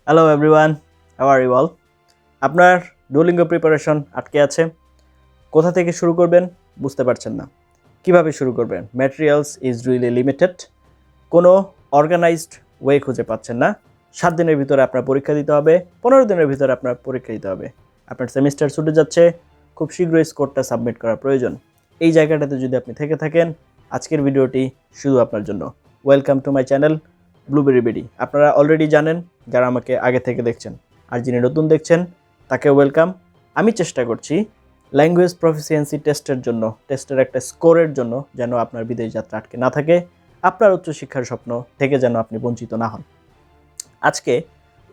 Hello everyone, how are you all? আপনার Duolingo preparation আটকে আছে। কোথা থেকে শুরু করবেন বুঝতে পারছেন না। কিভাবে শুরু করবেন? Materials is really limited. কোনো অর্গানাইজড ওয়ে খুঁজে পাচ্ছেন না। 7 দিনের ভিতরে আপনার পরীক্ষা দিতে হবে, 15 দিনের ভিতরে আপনার পরীক্ষা দিতে হবে। আপনার সেমিস্টার ছুটে যাচ্ছে, খুব শীঘ্রই স্কোরটা সাবমিট করা প্রয়োজন। এই জায়গাটাতে যদি আপনি থেকে থাকেন, আজকের ভিডিওটি শুধু আপনার জন্য। Welcome to my channel blueberry BD. আপনারা অলরেডি জানেন যারা আমাকে আগে থেকে দেখছেন, আর যিনি নতুন দেখছেন তাকে ওয়েলকাম। আমি চেষ্টা করছি ল্যাঙ্গুয়েজ প্রফিসিয়েন্সি টেস্টের জন্য, টেস্টের একটা স্কোরের জন্য যেন আপনার বিদেশ যাত্রা আটকে না থাকে, আপনার উচ্চশিক্ষার স্বপ্ন থেকে যেন আপনি বঞ্চিত না হন। আজকে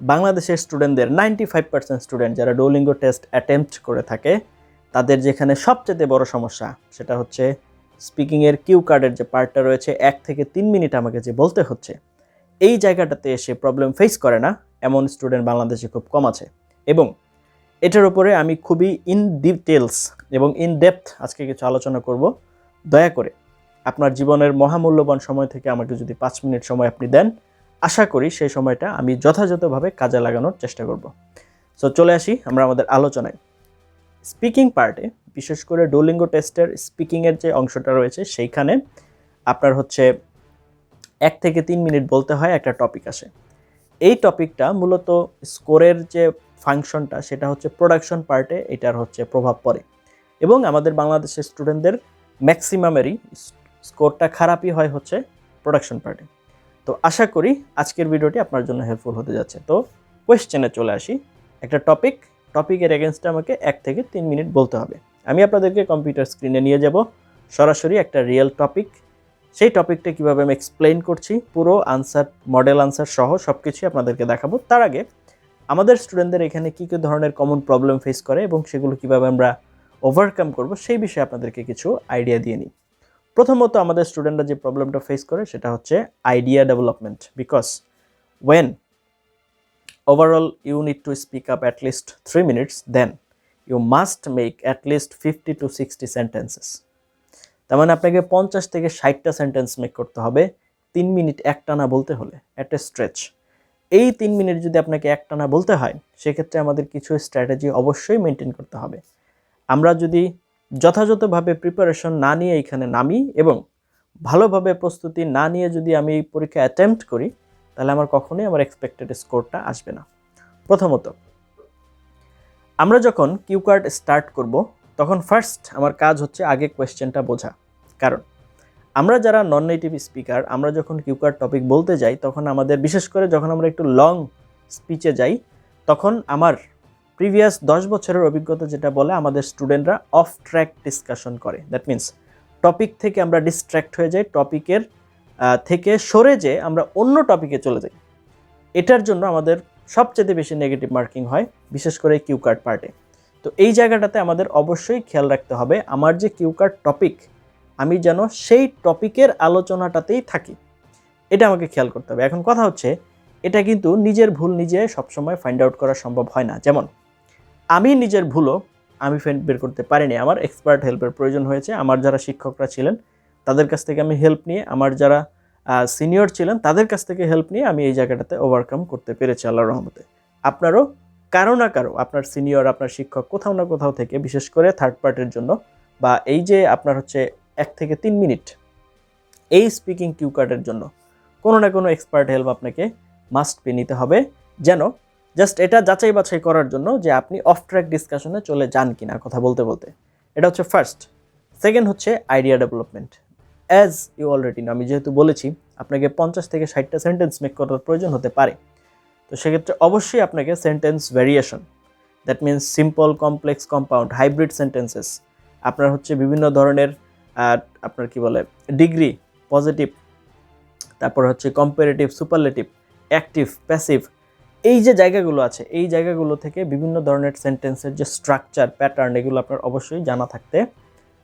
বাংলাদেশের স্টুডেন্টদের 95% স্টুডেন্ট যারা ডুওলিঙ্গো টেস্ট অ্যাটেম্পট করে থাকে, তাদের যেখানে সবচেয়ে বড় সমস্যা সেটা হচ্ছে স্পিকিংয়ের কিউ কার্ডের যে পার্টটা রয়েছে 1 থেকে 3 মিনিট আমাকে যে বলতে হচ্ছে, এই জায়গাটাতে এসে প্রবলেম ফেস করে না এমন স্টুডেন্ট বাংলাদেশে খুব কম আছে। এবং এটার উপরে আমি খুবই ইন ডিটেলস এবং ইন ডেপথ আজকে কিছু আলোচনা করব। দয়া করে আপনার জীবনের মহামূল্যবান সময় থেকে আমাকে যদি 5 মিনিট সময় আপনি দেন, আশা করি সেই সময়টা আমি যথাযথভাবে কাজে লাগানোর চেষ্টা করব। সো চলে আসি আমরা আমাদের আলোচনায়। স্পিকিং পার্টে, বিশেষ করে ডুওলিঙ্গো টেস্টের স্পিকিংয়ের যে অংশটা রয়েছে সেইখানে আপনার হচ্ছে 1 থেকে 3 মিনিট বলতে হয়, একটা টপিক আসে। এই টপিকটা মূলত স্কোরের যে ফাংশনটা সেটা হচ্ছে প্রোডাকশন পার্টে এটার হচ্ছে প্রভাব পড়ে, এবং আমাদের বাংলাদেশের স্টুডেন্টদের ম্যাক্সিমামেরই স্কোরটা খারাপই হয় হচ্ছে প্রোডাকশন পার্টে। তো আশা করি আজকের ভিডিওটি আপনার জন্য হেল্পফুল হতে যাচ্ছে। তো কোয়েশ্চেনে চলে আসি। একটা টপিকের এগেনস্টে আমাকে 1 থেকে 3 মিনিট বলতে হবে। আমি আপনাদেরকে কম্পিউটার স্ক্রিনে নিয়ে যাব, সরাসরি একটা রিয়েল টপিক। সেই টপিকটা কীভাবে আমি এক্সপ্লেইন করছি, পুরো আনসার, মডেল আনসার সহ সব কিছুই আপনাদেরকে দেখাবো। তার আগে আমাদের স্টুডেন্টদের এখানে কী কী ধরনের কমন প্রবলেম ফেস করে এবং সেগুলো কীভাবে আমরা ওভারকাম করব সেই বিষয়ে আপনাদেরকে কিছু আইডিয়া দিয়ে নিই। প্রথমত আমাদের স্টুডেন্টরা যে প্রবলেমটা ফেস করে সেটা হচ্ছে idea development. Because when overall you need to speak up at least 3 minutes, then you must make at least 50 to 60 sentences. তার মানে আপনাকে 50 থেকে 60টা সেন্টেন্স মেক করতে হবে 3 মিনিট একটানা বলতে হলে, অ্যাট এ স্ট্রেচ। এই 3 মিনিট যদি আপনাকে একটানা বলতে হয়, সেক্ষেত্রে আমাদের কিছু স্ট্র্যাটেজি অবশ্যই মেনটেন করতে হবে। আমরা যদি যথাযথভাবে প্রিপারেশন না নিয়ে এখানে নামি এবং ভালোভাবে প্রস্তুতি না নিয়ে যদি আমি এই পরীক্ষা অ্যাটেম্পট করি, তাহলে আমার কখনোই আমার এক্সপেক্টেড স্কোরটা আসবে না। প্রথমত, আমরা যখন কিউ কার্ড স্টার্ট করব তখন ফার্স্ট আমার কাজ হচ্ছে আগে কোয়েশ্চেনটা বোঝা। কারণ আমরা যারা নন নেটিভ স্পিকার, আমরা যখন কিউ কার্ড টপিক বলতে যাই তখন আমাদের, বিশেষ করে যখন আমরা একটু লং স্পিচে যাই, তখন আমার প্রিভিয়াস 10 বছরের অভিজ্ঞতা যেটা বলে, আমাদের স্টুডেন্টরা অফ ট্র্যাক ডিসকাশন করে। দ্যাট মিন্স টপিক থেকে আমরা ডিস্ট্র্যাক্ট হয়ে যাই, টপিকের থেকে সরে যেয়ে আমরা অন্য টপিকে চলে যাই। এটার জন্য আমাদের সবচেয়ে বেশি নেগেটিভ মার্কিং হয়, বিশেষ করে কিউ কার্ড পার্টে। তো এই জায়গাটাতে আমাদের অবশ্যই খেয়াল রাখতে হবে আমার যে কিউ কার্ড টপিক, আমি যেন সেই টপিকের আলোচনাটাতেই থাকি, এটা আমাকে খেয়াল করতে হবে। এখন কথা হচ্ছে, এটা কিন্তু নিজের ভুল নিজে সবসময় ফাইন্ড আউট করা সম্ভব হয় না। যেমন আমি নিজের ভুলও আমি বের করতে পারিনি, আমার এক্সপার্ট হেল্পের প্রয়োজন হয়েছে। আমার যারা শিক্ষকরা ছিলেন তাদের কাছ থেকে আমি হেল্প নিয়ে, আমার যারা সিনিয়র ছিলেন তাদের কাছ থেকে হেল্প নিয়ে আমি এই জায়গাটাতে ওভারকাম করতে পেরেছি আল্লাহর রহমতে। আপনারও কারো না কারো, আপনার সিনিয়র, আপনার শিক্ষক কোথাও না কোথাও থেকে, বিশেষ করে থার্ড পার্টের জন্য, বা এই যে আপনার হচ্ছে 1 থেকে 3 মিনিট এই স্পিকিং কিউ কার্ডের জন্য কোনো না কোনো এক্সপার্ট হেল্প আপনাকে মাস্ট বি নিতে হবে, যেন জাস্ট এটা যাচাই বাছাই করার জন্য যে আপনি অফ ট্র্যাক ডিসকাশনে চলে যান কিনা কথা বলতে বলতে। এটা হচ্ছে ফার্স্ট। সেকেন্ড হচ্ছে idea development. As you already know, আমি যেহেতু বলেছি আপনাকে 50 থেকে 60টা সেন্টেন্স মেক করার প্রয়োজন হতে পারে, তো সেক্ষেত্রে অবশ্যই আপনাকে sentence variation, that means simple, complex, compound, hybrid sentences, আপনার হচ্ছে বিভিন্ন ধরনের আপনার কি বলে ডিগ্রি, পজিটিভ, তারপর হচ্ছে কম্পারেটিভ, সুপারলেটিভ, অ্যাক্টিভ, প্যাসিভ, এই যে জায়গাগুলো আছে, এই জায়গাগুলো থেকে বিভিন্ন ধরনের সেন্টেন্সের যে স্ট্রাকচার, প্যাটার্ন, এগুলো আপনার অবশ্যই জানা থাকতে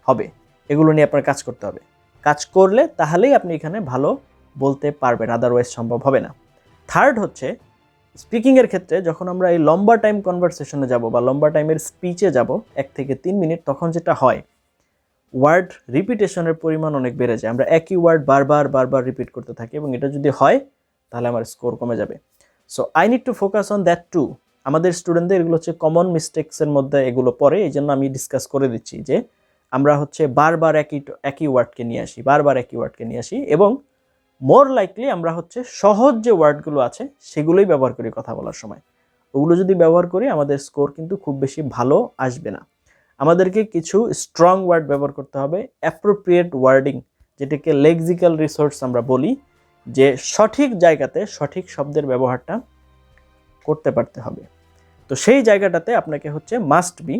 হবে। এগুলো নিয়ে আপনার কাজ করতে হবে। কাজ করলে তাহলেই আপনি এখানে ভালো বলতে পারবেন, আদারওয়াইজ সম্ভব হবে না। থার্ড হচ্ছে স্পিকিংয়ের ক্ষেত্রে যখন আমরা এই লম্বা টাইম কনভারসেশনে যাব বা লম্বা টাইমের স্পিচে যাব 1 থেকে 3 মিনিট, তখন যেটা হয় ওয়ার্ড রিপিটেশনের পরিমাণ অনেক বেড়ে যায়। আমরা একই ওয়ার্ড বারবার রিপিট করতে থাকি, এবং এটা যদি হয় তাহলে আমার স্কোর কমে যাবে। So I need to focus on that too. আমাদের স্টুডেন্টদের এগুলো হচ্ছে কমন মিস্টেক্সের মধ্যে এগুলো পড়ে, এই জন্য আমি ডিসকাস করে দিচ্ছি যে আমরা হচ্ছে বারবার একই ওয়ার্ডকে নিয়ে আসি এবং মোর লাইকলি আমরা হচ্ছে সহজ যে ওয়ার্ডগুলো আছে সেগুলোই ব্যবহার করি কথা বলার সময়। ওগুলো যদি ব্যবহার করি আমাদের স্কোর কিন্তু খুব বেশি ভালো আসবে না। আমাদেরকে কিছু স্ট্রং ওয়ার্ড ব্যবহার করতে হবে, অ্যাপ্রোপ্রিয়েট ওয়ার্ডিং, যেটাকে লেক্সিক্যাল রিসোর্স আমরা বলি, যে সঠিক জায়গাতে সঠিক শব্দের ব্যবহারটা করতে পারতে হবে। তো সেই জায়গাটাতে আপনাকে হচ্ছে মাস্ট বি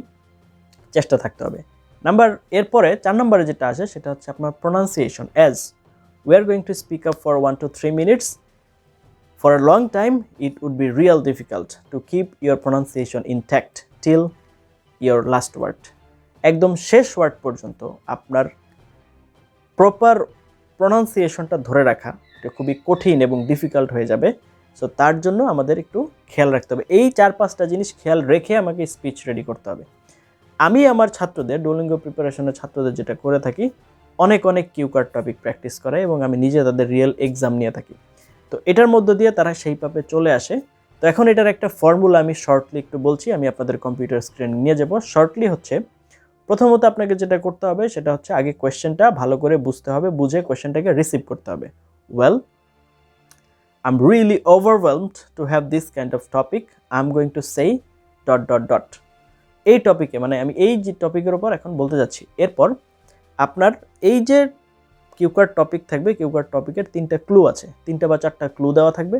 চেষ্টা থাকতে হবে। এরপরে 4 নম্বরে যেটা আসে সেটা হচ্ছে আপনার pronunciation. As we are going to speak up for 1 to 3 minutes, for a long time it would be real difficult to keep your pronunciation intact till your last word. একদম শেষ ওয়ার্ড পর্যন্ত আপনার প্রপার প্রোনাউন্সিয়েশনটা ধরে রাখা এটা খুবই কঠিন এবং ডিফিকাল্ট হয়ে যাবে। সো তার জন্য আমাদের একটু খেয়াল রাখতে হবে, এই 4-5টা জিনিস খেয়াল রেখে আমাকে স্পিচ রেডি করতে হবে। আমি আমার ছাত্রদের, ডুওলিঙ্গো প্রিপারেশনের ছাত্রদের যেটা করে থাকি, অনেক কিউ কার্ড টপিক প্র্যাকটিস করে এবং আমি নিজে তাদের রিয়েল এক্সাম নিয়ে থাকি। তো এটার মধ্য দিয়ে তারা সেইভাবে চলে আসে। তো এখন এটার একটা ফর্মুলা আমি শর্টলি একটু বলছি, আমি আপনাদের কম্পিউটার স্ক্রিন নিয়ে যাব। শর্টলি হচ্ছে, প্রথমত আপনাকে যেটা করতে হবে সেটা হচ্ছে আগে কোয়েশ্চেনটা ভালো করে বুঝতে হবে, বুঝে কোয়েশ্চেনটাকে রিসিভ করতে হবে। Well, I'm really overwhelmed to have this kind of topic. I'm going to say ... এই টপিকে, মানে আমি এই যে টপিকের উপর এখন বলতে যাচ্ছি। এরপর আপনার এই যে কিউ কার্ড টপিক থাকবে, কিউ কার্ড টপিকের 3টা ক্লু আছে, 3টা বা 4টা ক্লু দেওয়া থাকবে।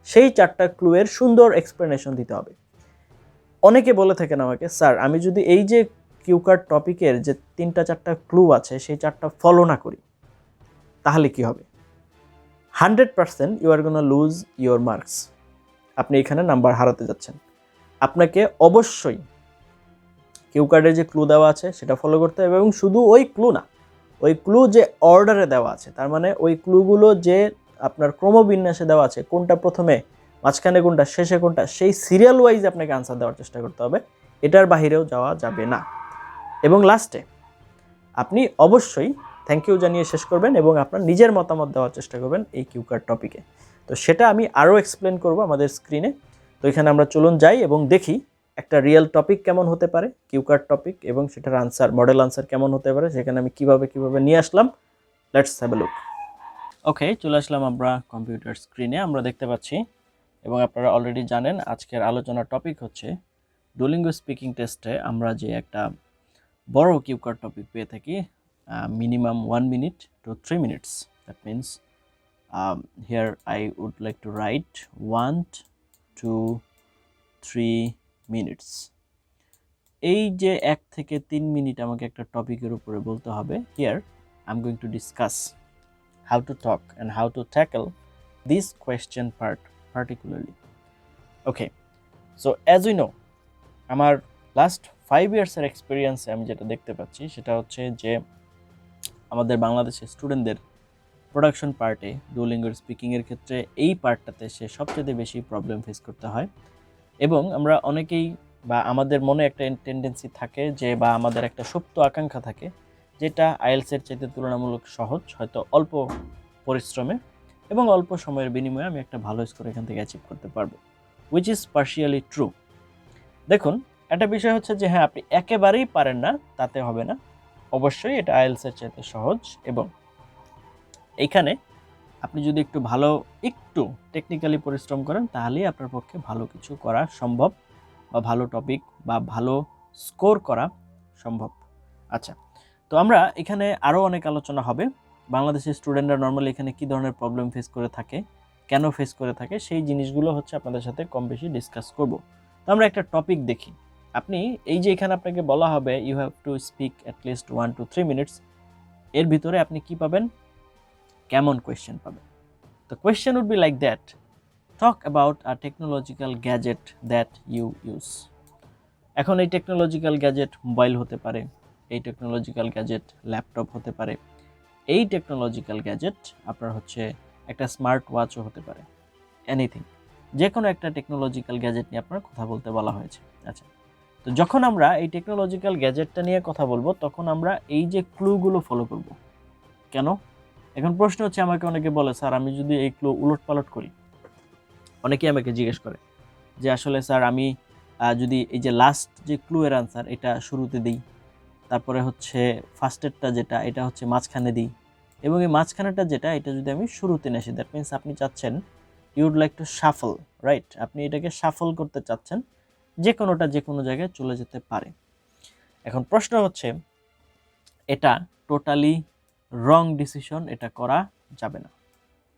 সেই 4টা ক্লু এর সুন্দর এক্সপ্লেনেশন দিতে হবে। অনেকে বলে থাকেন আমাকে, স্যার আমি যদি এই যে কিউ কার্ড টপিকের যে 3টা 4টা ক্লু আছে সেই 4টা ফলো না করি তাহলে কি হবে? 100% you are gonna lose your marks. আপনি এখানে নাম্বার হারাতে যাচ্ছেন। আপনাকে অবশ্যই কিউ কার্ডের যে ক্লু দেওয়া আছে সেটা ফলো করতে হবে, এবং শুধু ওই ক্লু না, ওই ক্লু যে অর্ডারে দেওয়া আছে, তার মানে ওই ক্লুগুলো যে আপনার ক্রমবিন্যাসে দেওয়া আছে, কোনটা প্রথমে, মাঝখানে কোনটা, শেষে কোনটা, সেই সিরিয়াল ওয়াইজ আপনাকে আনসার দেওয়ার চেষ্টা করতে হবে। এটার বাহিরেও যাওয়া যাবে না। এবং লাস্টে আপনি অবশ্যই থ্যাংক ইউ জানিয়ে শেষ করবেন এবং আপনার নিজের মতামত দেওয়ার চেষ্টা করবেন এই কিউ কার্ড টপিকে। তো সেটা আমি আরও এক্সপ্লেন করব আমাদের স্ক্রিনে। তো এখানে আমরা চলুন যাই এবং দেখি একটা রিয়েল টপিক কেমন হতে পারে, কিউ কার্ড টপিক, এবং সেটার আনসার, মডেল আনসার কেমন হতে পারে, সেখানে আমি কিভাবে নিয়ে আসলাম। Let's have a look. Okay, চলে আসলাম আমরা কম্পিউটার স্ক্রিনে। আমরা দেখতে পাচ্ছি এবং আপনারা অলরেডি জানেন আজকের আলোচনার টপিক হচ্ছে ডুওলিঙ্গো স্পিকিং টেস্টে আমরা যে একটা বড় কিউ কার্ড টপিক পেয়ে থাকি, minimum 1 minute to 3 minutes. That means here I would like to write 1 to 3 minutes. এই যে 1 থেকে 3 মিনিট আমাকে একটা টপিকের উপরে বলতে হবে। Here I'm going to discuss how to talk and how to tackle this question part particularly. Okay, so as we know, আমার লাস্ট 5 ইয়ার্সের এক্সপিরিয়েন্সে আমি যেটা দেখতে পাচ্ছি সেটা হচ্ছে যে আমাদের বাংলাদেশের স্টুডেন্টদের প্রোডাকশন পার্টে, ডুওলিঙ্গোর স্পিকিংয়ের ক্ষেত্রে এই পার্টটাতে সে সবচেয়ে বেশি প্রবলেম ফেস করতে হয়। এবং আমরা অনেকেই, বা আমাদের মনে একটা টেন্ডেন্সি থাকে যে, বা আমাদের একটা সুপ্ত আকাঙ্ক্ষা থাকে যেটা আইএলটিএসের চাইতে তুলনামূলক সহজ, হয়তো অল্প পরিশ্রমে এবং অল্প সময়ের বিনিময়ে আমি একটা ভালো স্কোর এখান থেকে অ্যাচিভ করতে পারবো, উইচ ইজ পার্শিয়ালি ট্রু। দেখুন, একটা বিষয় হচ্ছে যে হ্যাঁ, আপনি একেবারেই পারেন না তাতে হবে না, অবশ্যই এটা আইএলটিএসের চাইতে সহজ। এবং এইখানে আপনি যদি একটু টেকনিক্যালি পরিশ্রম করেন তাহলেই আপনার পক্ষে ভালো কিছু করা সম্ভব, বা ভালো টপিক বা ভালো স্কোর করা সম্ভব। আচ্ছা, তো আমরা এখানে আরও অনেক আলোচনা হবে। বাংলাদেশের স্টুডেন্টরা নর্মালি এখানে কী ধরনের প্রবলেম ফেস করে থাকে, কেন ফেস করে থাকে, সেই জিনিসগুলো হচ্ছে আপনাদের সাথে কম বেশি ডিসকাস করব। তো আমরা একটা টপিক দেখি। আপনি এই যে এখানে আপনাকে বলা হবে you have to speak at least 1 to 3 minutes, এর ভিতরে আপনি কি পাবেন, কেমন কোয়েশ্চেন পাবেন। The question would be like that: talk about a technological gadget that you use. এখন এই টেকনোলজিক্যাল গ্যাজেট মোবাইল হতে পারে, এই টেকনোলজিক্যাল গ্যাজেট ল্যাপটপ হতে পারে, এই টেকনোলজিক্যাল গ্যাজেট আপনার হচ্ছে একটা স্মার্ট ওয়াচও হতে পারে, এনিথিং, যে কোনো একটা টেকনোলজিক্যাল গ্যাজেট নিয়ে আপনার কথা বলতে বলা হয়েছে। আচ্ছা, তো যখন আমরা এই টেকনোলজিক্যাল গ্যাজেটটা নিয়ে কথা বলবো তখন আমরা এই যে ক্লুগুলো ফলো করব। কেন? এখন প্রশ্ন হচ্ছে, আমাকে অনেকে বলে স্যার আমি যদি এই ক্লু উলট পালট করি, অনেকেই আমাকে জিজ্ঞেস করে যে আসলে স্যার আমি যদি এই যে লাস্ট যে ক্লু এর আনসার এটা শুরুতে দিই, তারপরে হচ্ছে ফার্স্টেরটা যেটা এটা হচ্ছে মাঝখানে দিই, এবং এই মাঝখানেটা যেটা এটা যদি আমি শুরুতে নিয়ে আসি, দ্যাট মিনস আপনি চাচ্ছেন you would like to shuffle, right? আপনি এটাকে শাফল করতে চাচ্ছেন, যে কোনোটা যে কোনো জায়গায় চলে যেতে পারে। এখন প্রশ্ন হচ্ছে এটা টোটালি রং ডিসিশন, এটা করা যাবে না।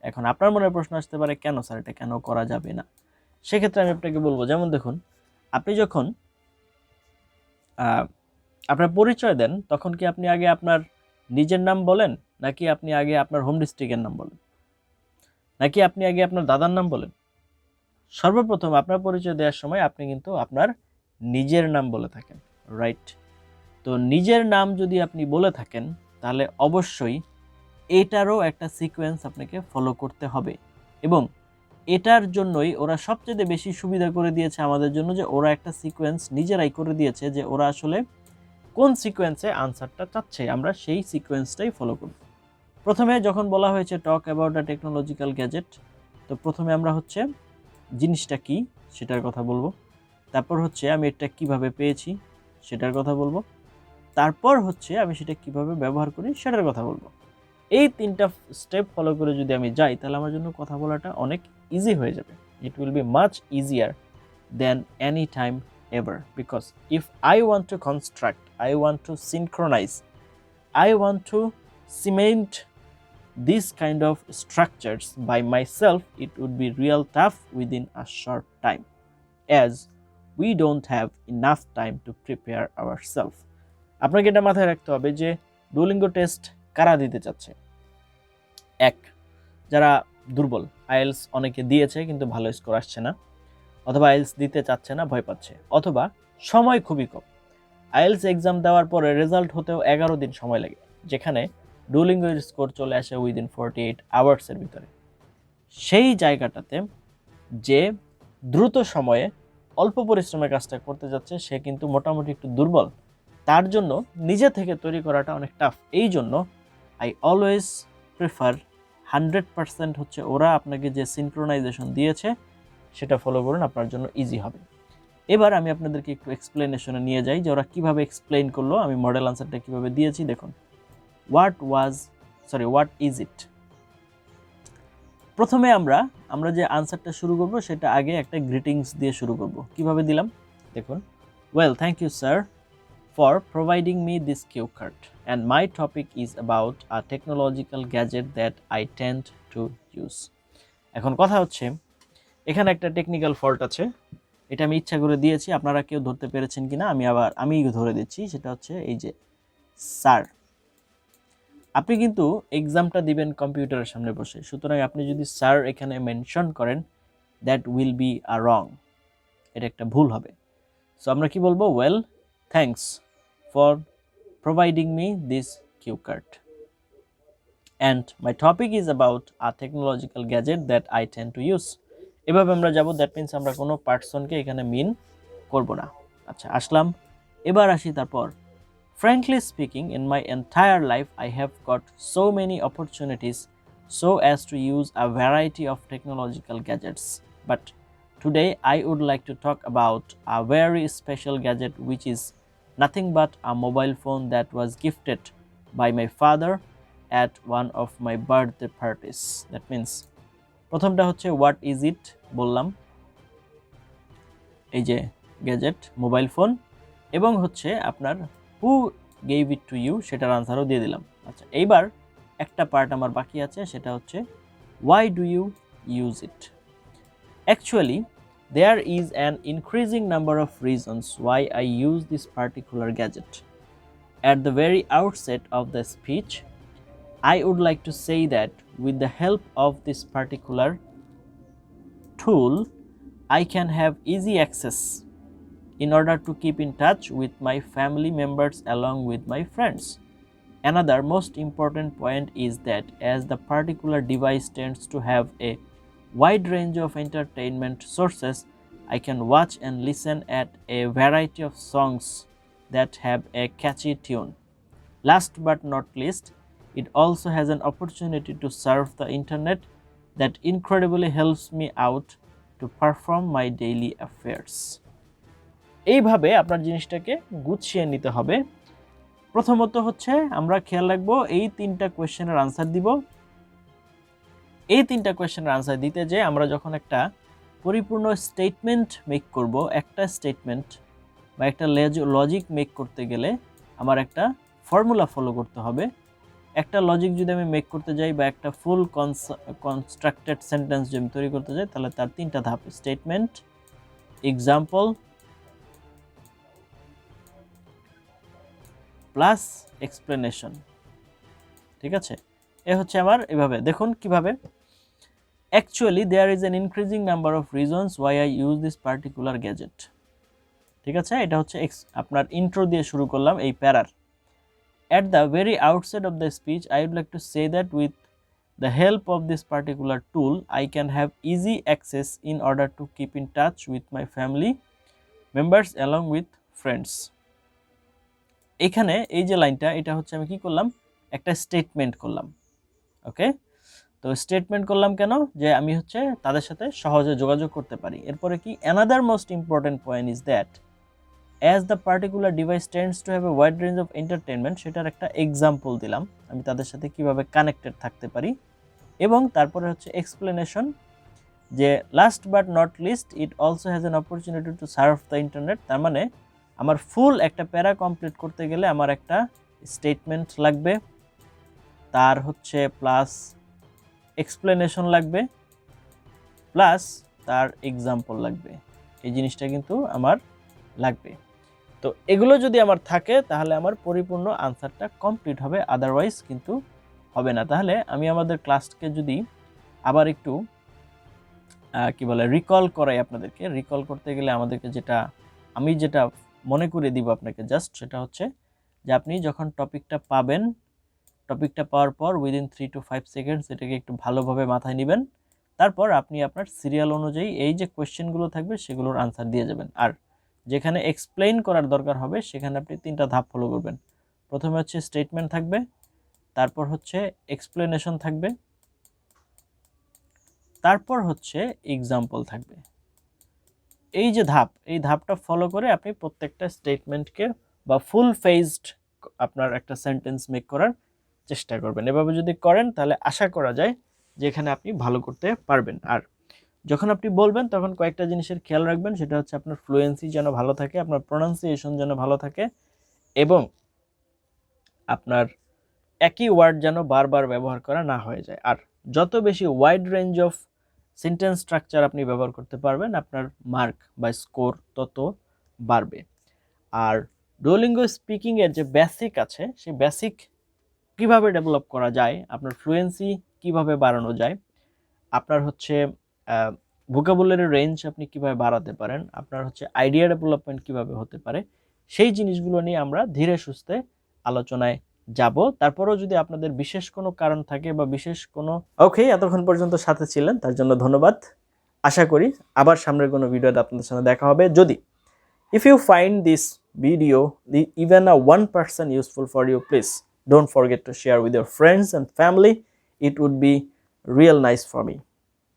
এখন আপনার মনে প্রশ্ন আসতে পারে কেন স্যার এটা কেন করা যাবে না? সেক্ষেত্রে আমি আপনাকে বলবো, যেমন দেখুন আপনি যখন আপনার পরিচয় দেন তখন কি আপনি আগে আপনার নিজের নাম বলেন, নাকি আপনি আগে আপনার হোম ডিস্ট্রিক্টের নাম বলেন, নাকি আপনি আগে আপনার দাদার নাম বলেন? সর্বপ্রথম আপনার পরিচয় দেওয়ার সময় আপনি কিন্তু আপনার নিজের নাম বলে থাকেন, রাইট? তো নিজের নাম যদি আপনি বলে থাকেন তাহলে অবশ্যই এটারও একটা সিকোয়েন্স আপনাকে ফলো করতে হবে, এবং এটার জন্যই ওরা সবচেয়ে বেশি সুবিধা করে দিয়েছে আমাদের জন্য, যে ওরা একটা সিকোয়েন্স নিজেরাই করে দিয়েছে, যে ওরা আসলে কোন সিকোয়েন্সে আনসারটা চাচ্ছে আমরা সেই সিকোয়েন্সটাই ফলো করব। প্রথমে যখন বলা হয়েছে talk about a technological gadget, তো প্রথমে আমরা হচ্ছে জিনিসটা কি সেটার কথা বলবো, তারপর হচ্ছে আমি এটা কিভাবে পেয়েছি সেটার কথা বলবো, তারপর হচ্ছে আমি সেটা কিভাবে ব্যবহার করি সেটার কথা বলবো। এই তিনটা স্টেপ ফলো করে যদি আমি যাই তাহলে আমার জন্য কথা বলাটা অনেক ইজি হয়ে যাবে। It will be much easier than any time ever, because if I want to construct, I want to synchronize, I want to cement these kind of structures by myself, it would be real tough within a short time, as we don't have enough time to prepare ourselves. আপনাকে এটা মাথায় রাখতে হবে যে Duolingo test কারা দিতে চাচ্ছে। এক, যারা দুর্বল, আইএলস অনেকে দিয়েছে কিন্তু ভালো স্কোর আসছে না, অথবা আইএলস দিতে চাচ্ছে না, ভয় পাচ্ছে, অথবা সময় খুবই কম। আইএলস এক্সাম দেওয়ার পরে রেজাল্ট হতেও 11 দিন সময় লাগে, যেখানে ডুওলিঙ্গোর স্কোর চলে আসে উইদিন 48 আওয়ার্সের ভিতরে। সেই জায়গাটাতে যে দ্রুত সময়ে অল্প পরিশ্রমে কাজটা করতে যাচ্ছে সে কিন্তু মোটামুটি একটু দুর্বল, তার জন্য নিজে থেকে তৈরি করাটা অনেক টাফ। এই জন্য আই অলওয়েজ প্রিফার 100% হচ্ছে ওরা আপনাকে যে সিনক্রোনাইজেশন দিয়েছে সেটা ফলো করুন, আপনার জন্য ইজি হবে। এবার আমি আপনাদেরকে একটু এক্সপ্লেনেশনে নিয়ে যাই যে ওরা কিভাবে এক্সপ্লেইন করলো, আমি মডেল আনসারটা কিভাবে দিয়েছি। দেখুন, হোয়াট ইজ ইট। প্রথমে আমরা যে আনসারটা শুরু করব সেটা আগে একটা গ্রিটিংস দিয়ে শুরু করব। কিভাবে দিলাম দেখুন, well thank you sir for providing me this cue card, and my topic is about a technological gadget that I tend to use. এখন কথা হচ্ছে এখানে একটা টেকনিক্যাল ফল্ট আছে, এটা আমি ইচ্ছা করে দিয়েছি, আপনারা কেউ ধরতে পেরেছেন কিনা আমি ধরে দিচ্ছি। সেটা হচ্ছে এই যে স্যার, আপনি কিন্তু এক্সামটা দিবেন কম্পিউটারের সামনে বসে, সুতরাং আপনি যদি স্যার এখানে মেনশন করেন দ্যাট উইল বি আ রং, এটা একটা ভুল হবে। সো আমরা কি বলবো, well thanks for providing me this cue card, and my topic is about a technological gadget that I tend to use. এভাবে আমরা যাব, দ্যাট মিন্স আমরা কোনো পার্সনকে এখানে মিন করব না। আচ্ছা, আসলাম, এবার আসি তারপর। Frankly speaking, in my entire life I have got so many opportunities so as to use a variety of technological gadgets, but today I would like to talk about a very special gadget which is nothing but a mobile phone that was gifted by my father at one of my birthday parties. That means প্রথমটা হচ্ছে what is it বললাম, এই যে gadget mobile phone, এবং হচ্ছে আপনার who gave it to you সেটার আনসারও দিয়ে দিলাম। আচ্ছা, এইবার একটা পার্ট আমার বাকি আছে, সেটা হচ্ছে why do you use it. Actually there is an increasing number of reasons why I use this particular gadget. At the very outset of the speech, I would like to say that with the help of this particular tool, I can have easy access in order to keep in touch with my family members along with my friends. Another most important point is that as the particular device tends to have a wide range of entertainment sources, I can watch and listen at a variety of songs that have a catchy tune. Last but not least, it also has an opportunity to surf the internet that incredibly helps me out to perform my daily affairs. এইভাবে আপনার জিনিসটাকে গুছিয়ে নিতে হবে। প্রথমত হচ্ছে আমরা খেয়াল রাখবো এই 3টা কোয়েশ্চেনের আনসার দিব। এই 3টা কোয়েশ্চেনের আনসার দিতে যে আমরা যখন একটা পরিপূর্ণ স্টেটমেন্ট মেক করব, একটা স্টেটমেন্ট বা একটা লজিক মেক করতে গেলে আমার একটা ফর্মুলা ফলো করতে হবে। একটা লজিক যদি আমি মেক করতে যাই বা একটা ফুল কনস্ট্রাক্টেড সেন্টেন্স যদি আমি তৈরি করতে যাই, তাহলে তার 3টা ধাপ: স্টেটমেন্ট, এক্সাম্পল প্লাস এক্সপ্লেনেশন। ঠিক আছে, এ হচ্ছে আমার এভাবে। দেখুন কিভাবে। Actually there is an increasing number of reasons why I use this particular gadget. ঠিক আছে, এটা হচ্ছে আপনার ইন্ট্রো দিয়ে শুরু করলাম এই প্যারার। At the very outset of the speech, I would like to say that with the help of this particular tool, I can have easy access in order to keep in touch with my family members along with friends. এখানে এই যে লাইনটা, এটা হচ্ছে আমি কি করলাম, একটা স্টেটমেন্ট করলাম। ওকে, তো স্টেটমেন্ট করলাম কেন? যে আমি হচ্ছে তাদের সাথে সহজে যোগাযোগ করতে পারি। এরপরে কি, another most important point is that as the particular device tends to have a wide range of entertainment, সেটার একটা এক্সাম্পল দিলাম আমি তাদের সাথে কিভাবে কানেক্টেড থাকতে পারি। এবং তারপরে হচ্ছে এক্সপ্লেনেশন, যে last but not list it also has an opportunity to serve the internet. তার মানে আমার ফুল একটা প্যারা কমপ্লিট করতে গেলে আমার একটা স্টেটমেন্ট লাগবে, তার হচ্ছে প্লাস এক্সপ্লেনেশন লাগবে, প্লাস তার এক্সাম্পল লাগবে। এই জিনিসটা কিন্তু আমার লাগবে। তো এগুলো যদি আমার থাকে তাহলে আমার পরিপূর্ণ আনসারটা কমপ্লিট হবে, আদারওয়াইজ কিন্তু হবে না। তাহলে আমি আমাদের ক্লাসকে যদি আবার একটু কি বলে রিকল করাই আপনাদেরকে, রিকল করতে গেলে আমাদেরকে আমি যেটা মনে করে দিব আপনাকে জাস্ট, সেটা হচ্ছে যে আপনি যখন টপিকটা পাবেন, টপিকটা পাওয়ার পর উইদিন 3 to 5 সেকেন্ডস এটাকে একটু ভালোভাবে মাথায় নেবেন। তারপর আপনি আপনার সিরিয়াল অনুযায়ী এই যে কোয়েশ্চেনগুলো থাকবে সেগুলোর আনসার দিয়ে যাবেন। আর যেখানে এক্সপ্লেইন করার দরকার হবে সেখানে আপনি 3টা ধাপ ফলো করবেন। প্রথমে হচ্ছে স্টেটমেন্ট থাকবে, তারপর হচ্ছে এক্সপ্লেনেশন থাকবে, তারপর হচ্ছে এক্সাম্পল থাকবে। এই যে ধাপ, এই ধাপটা ফলো করে আপনি প্রত্যেকটা স্টেটমেন্টকে বা ফুল ফেজড আপনার একটা সেন্টেন্স মেক করার চেষ্টা করবেন। এভাবে যদি করেন তাহলে আশা করা যায় যে এখানে আপনি ভালো করতে পারবেন। আর যখন আপনি বলবেন তখন কয়েকটা জিনিসের খেয়াল রাখবেন, সেটা হচ্ছে আপনার ফ্লুয়েন্সি যেন ভালো থাকে, আপনার প্রোনাউন্সিয়েশন যেন ভালো থাকে, এবং আপনার একই ওয়ার্ড যেন বারবার ব্যবহার করা না হয়ে যায়। আর যত বেশি wide range of sentence structure আপনি ব্যবহার করতে পারবেন, আপনার মার্ক বা স্কোর তত বাড়বে। আর ডুওলিঙ্গো স্পিকিংয়ের যে বেসিক আছে, সেই বেসিক কিভাবে ডেভেলপ করা যায়, আপনার ফ্লুয়েন্সি কিভাবে বাড়ানো যায়, আপনার হচ্ছে ভোকাবুলারি রেঞ্জ আপনি কিভাবে বাড়াতে পারেন, আপনার হচ্ছে আইডিয়া ডেভেলপমেন্ট কিভাবে হতে পারে, সেই জিনিসগুলো নিয়ে আমরা ধীরে সুস্থে আলোচনায় যাব। তারপরেও যদি আপনাদের বিশেষ কোনো কারণ থাকে বা বিশেষ কোনো এতক্ষণ পর্যন্ত সাথে ছিলেন তার জন্য ধন্যবাদ। আশা করি আবার সামনের কোনো ভিডিওতে আপনাদের সাথে দেখা হবে। যদি if you find this video even a 1% useful for you, please don't forget to share with your friends and family. It would be real nice for me.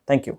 Thank you.